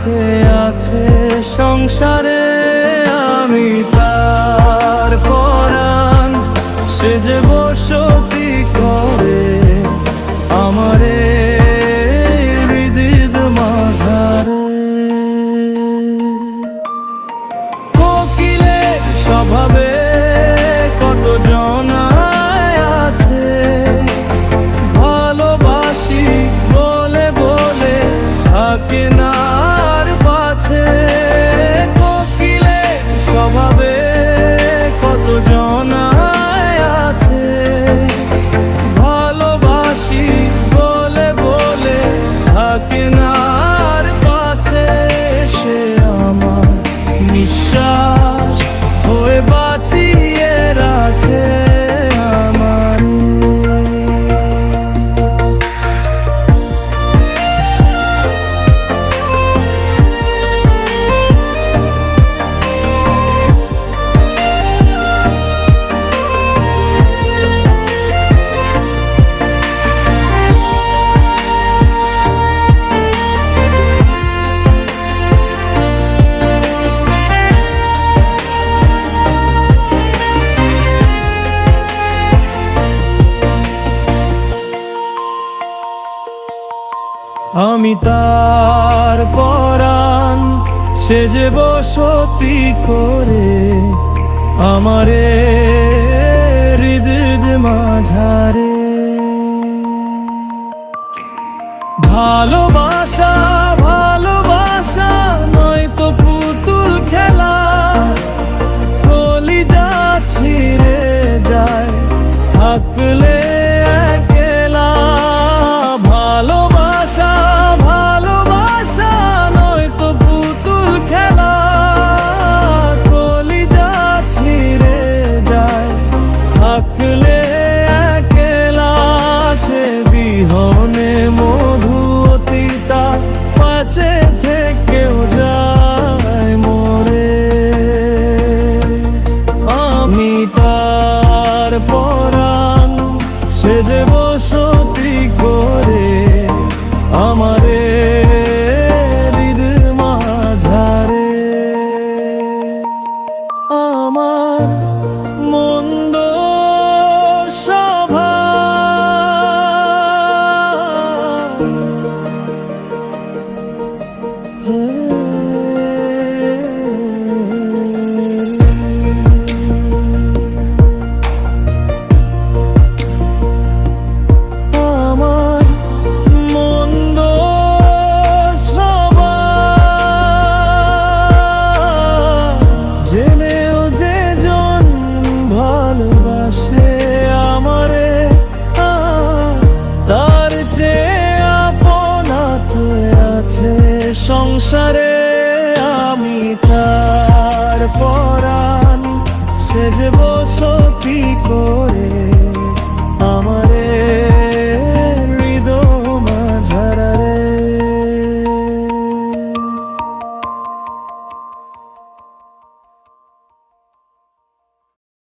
সুখে আছে সংসারে। আমি তার পরাণ, সে যে বসতি করে আমারে হৃদয়ের মাঝারে। কোকিলের স্বভাবে কত জনায় আছে, ভালোবাসি বলে বলে থাকে না আর পাছে। কোকিলের স্বভাবে কত জনায় আছে, ভালোবাসি বলে বলে থাকে না আর পাছে। সে আমার নিঃশ্বাস হয়ে বাঁচিয়ে রাখে আমারে। আমি তার পরাণ, সে যে বসতি করে আমারে হৃদয়ের মাঝারে। ভালোবাসা ভালোবাসা নয় তো পুতুল খেলা, কলিজা ছিঁড়ে যায় থাকলে একলা। ভালোবাসা ভালোবাসা নয় তো পুতুল খেলা, কলিজা ছিঁড়ে যায় থাকলে একলা। সে বিহনে মধুতিতা পাছে থেকেও যায় মরে। আমি তার পরাণ, সে যে বসতি করে আমারে হৃদয়ের মাঝারে। আমার মন্দ সংসারে। আমি তার পরাণ, সে যে বসতি করে